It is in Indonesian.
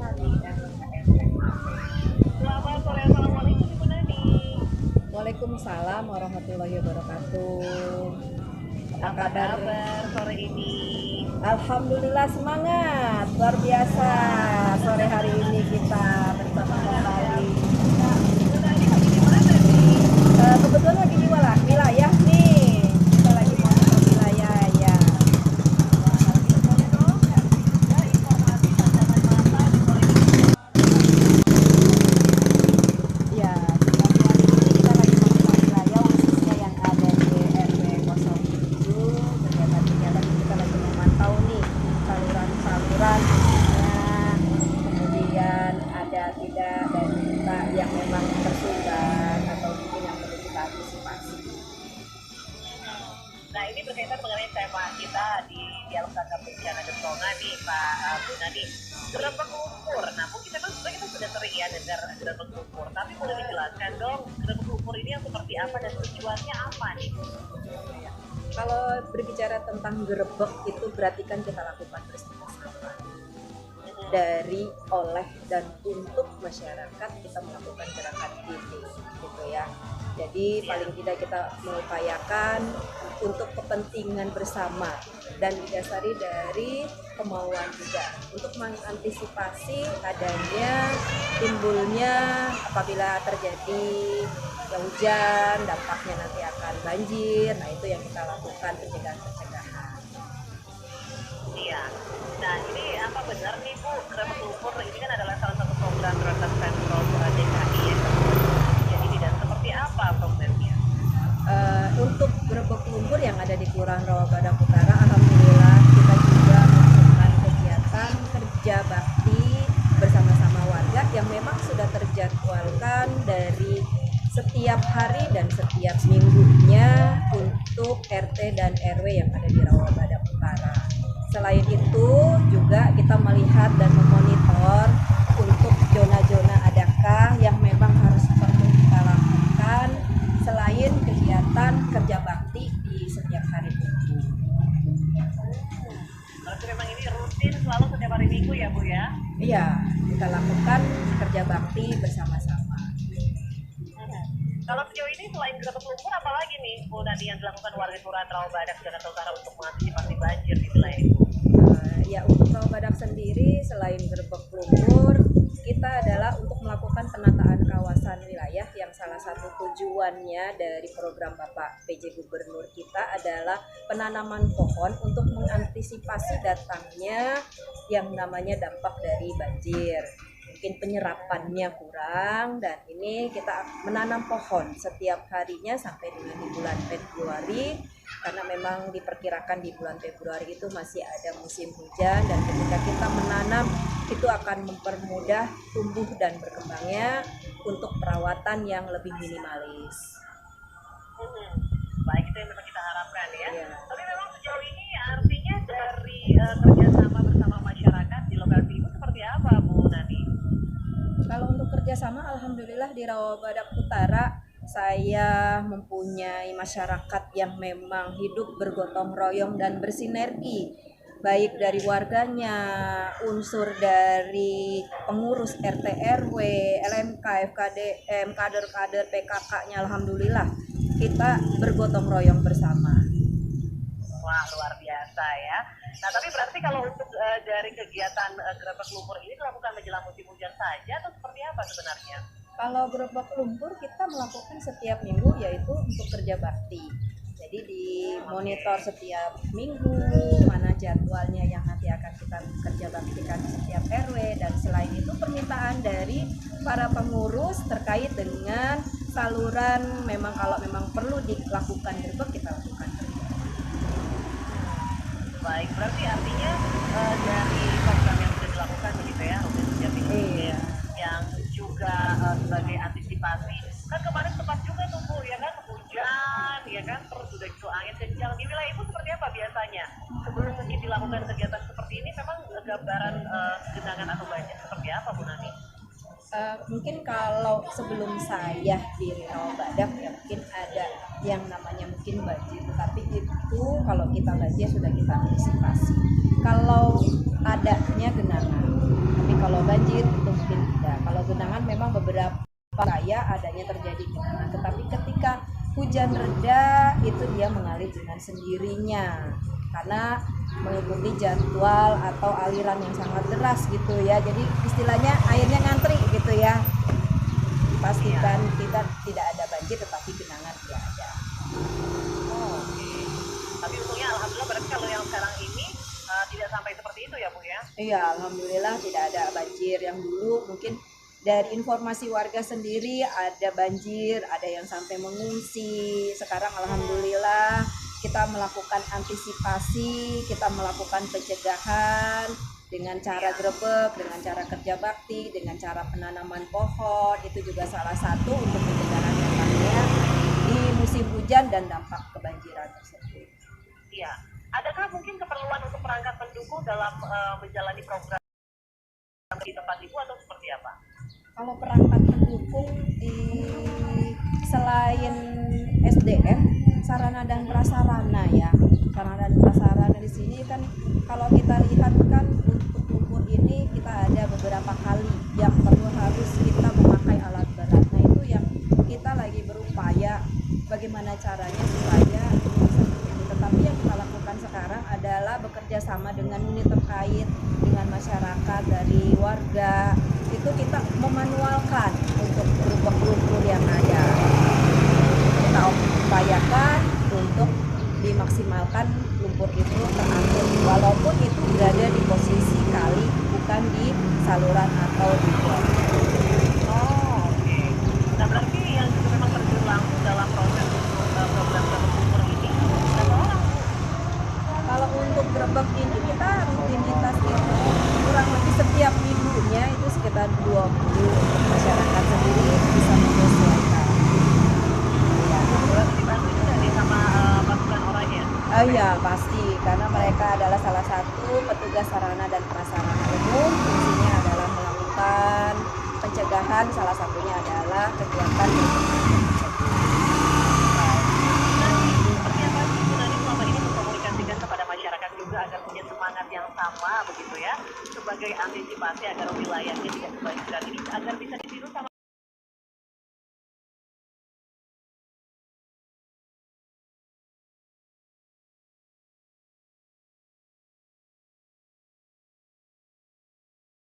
Sari RKM. Selamat sore, assalamualaikum Ibu Nani. Waalaikumsalam warahmatullahi wabarakatuh. Apa Apa kabar? kabar sore ini? Alhamdulillah semangat, luar biasa. Sore hari ini kita bersama kembali. Ibu Nani lagi di mana nih? Kebetulan lagi di wilayah nih. Kita lagi monitor wilayah ya. Wah, kalau gitu boleh dong kasih juga informasi pandangan mata di sore ini. Ya, hari ini kita lagi monitor wilayah khususnya yang ada di RW 07. Kegiatan-kegiatan kita lagi memantau nih saluran-saluran khususnya, kemudian ada tidak dan kita yang memang tersumbat atau mungkin yang perlu kita antisipasi. Nah, ini berkaitan mengenai tema kita di dialog tanggap bencana Gempa nih, Pak Bu Nani. Gerebek lumpur. Nah, mungkin memang sebenarnya kita sudah sering ya dengar gerebek lumpur, tapi boleh dijelaskan dong gerebek lumpur ini yang seperti apa dan tujuannya apa nih? Kalau berbicara tentang gerebek itu berarti kan kita lakukan bersama-sama dari, oleh, dan untuk masyarakat kita melakukan gerakan ini gitu ya. Jadi paling tidak kita mengupayakan untuk kepentingan bersama dan didasari dari kemauan juga untuk mengantisipasi adanya timbulnya apabila terjadi hujan, dampaknya nanti akan banjir. Nah, itu yang kita lakukan pencegahan. Iya. Nah, ini apa benar nih Bu, gerebek lumpur ini kan adalah salah satu program prioritas Pemprov DKI ya. Jadi dan seperti apa programnya? Untuk gerebek lumpur yang ada di Kelurahan Rawabadak Utara, alhamdulillah kita juga melakukan kegiatan kerja bakti bersama-sama warga yang memang sudah terjadwalkan dari setiap hari dan setiap minggunya untuk RT dan RW yang ada di Rawabadak Utara. Selain itu juga kita melihat dan memonitor untuk zona-zona adakah yang memang harus perlu kita lakukan selain kegiatan kerja bakti di setiap hari minggu. Berarti memang ini rutin selalu setiap hari Minggu ya Bu ya? Iya, kita lakukan kerja bakti bersama-sama. Kalau sejauh ini selain gerebek lumpur apalagi nih Bu Nani yang dilakukan warga Kelurahan Rawabadak Jakarta Utara untuk mengantisipasi banjir di wilayah itu? Ya, untuk Rawabadak sendiri selain gerebek lumpur, kita adalah untuk melakukan penataan kawasan wilayah yang salah satu tujuannya dari program Bapak PJ Gubernur kita adalah penanaman pohon untuk mengantisipasi datangnya yang namanya dampak dari banjir. Mungkin penyerapannya kurang dan ini kita menanam pohon setiap harinya sampai dengan di bulan Februari karena memang diperkirakan di bulan Februari itu masih ada musim hujan dan ketika kita menanam itu akan mempermudah tumbuh dan berkembangnya untuk perawatan yang lebih minimalis. Baik, itu yang memang kita harapkan ya. Ya. Tapi memang sejauh ini artinya dari kerjasama bersama masyarakat di lokasi itu seperti apa Bu Nani? Kalau untuk kerjasama, alhamdulillah di Rawabadak Utara saya mempunyai masyarakat yang memang hidup bergotong royong dan bersinergi, baik dari warganya, unsur dari pengurus RT RW, LMK, FKDM, kader-kader PKK-nya, alhamdulillah kita bergotong royong bersama. Wah, luar biasa ya. Nah, tapi berarti kalau untuk dari kegiatan gerebek lumpur ini dilakukan menjelang musim hujan saja atau seperti apa sebenarnya? Kalau gerobak lumpur kita melakukan setiap minggu yaitu untuk kerja bakti. Jadi dimonitor setiap minggu mana jadwalnya yang nanti akan kita kerja baktikan di setiap RW dan selain itu permintaan dari para pengurus terkait dengan saluran memang kalau memang perlu dilakukan gerbek kita lakukan gerbek. Baik, berarti artinya dari program yang sudah dilakukan begitu ya, rutin setiap minggu Iya. yang juga sebagai antisipasi. Kan kemarin sempat juga tuh Bu, ya kan hujan, ya kan terus udah gitu angin kencang. Di wilayah Ibu seperti apa biasanya? Sebelum mungkin dilakukan kegiatan seperti ini, memang gambaran genangan atau banjir seperti apa Bu Nani? Mungkin kalau sebelum saya di Rawabadak ya mungkin ada yang namanya mungkin banjir, tapi itu kalau kita banjir sudah kita antisipasi. Kalau adanya genangan, tapi kalau banjir mungkin tidak. Kalau genangan memang beberapa wilayah adanya terjadi genangan, tetapi ketika hujan reda itu dia mengalir dengan sendirinya karena mengikuti jadwal atau aliran yang sangat deras gitu ya. Jadi istilahnya airnya ngantri gitu ya. Pastikan kita tidak ada banjir tetapi genangan tidak ada. Oh, oke. Tapi untungnya alhamdulillah berarti kalau yang sekarang ini tidak sampai seperti itu ya Bu ya? Iya, alhamdulillah tidak ada banjir. Yang dulu mungkin dari informasi warga sendiri ada banjir, ada yang sampai mengungsi. Sekarang alhamdulillah kita melakukan antisipasi, kita melakukan pencegahan dengan cara grebek, dengan cara kerja bakti, dengan cara penanaman pohon. Itu juga salah satu untuk pencegahan dampaknya di musim hujan dan dampak kebanjiran tersebut. Iya. Adakah mungkin keperluan untuk perangkat pendukung dalam menjalani program di tempat Ibu atau seperti apa? Kalau perangkat pendukung di selain SDM, sarana dan prasarana ya. Sarana dan prasarana di sini kan kalau kita lihat kan untuk lumpur ini kita ada beberapa kali yang perlu harus kita memakai alat berat. Nah itu yang kita lagi berupaya bagaimana caranya supaya ini bisa terjadi. Tetapi yang kita lakukan sekarang adalah bekerja sama dengan unit terkait, dengan masyarakat dari warga. Itu kita memanualkan untuk berubah lumpur yang ada. Kita upayakan untuk dimaksimalkan lumpur itu teratur walaupun itu berada di posisi kali bukan di saluran atau di bor. Oh, oke. Nah berarti yang juga memang terjun langsung dalam proses untuk program grebek lumpur ini berapa orang Bu? Kalau untuk grebek ini kita rutinitas itu kurang lebih setiap minggunya itu sekitar 20 masyarakat sendiri bisa menyesuaikan. Ya, Berarti dibantu juga nih sama pasukan orangnya? iya pasti karena mereka adalah salah satu petugas sarana dan prasarana umum. Fungsinya adalah melakukan pencegahan, salah satunya adalah kegiatan Seperti apa sih Bu Nani selama ini mengkomunikasikan kepada masyarakat juga agar punya semangat yang sama begitu ya sebagai antisipasi agar wilayahnya tidak kebanjiran ini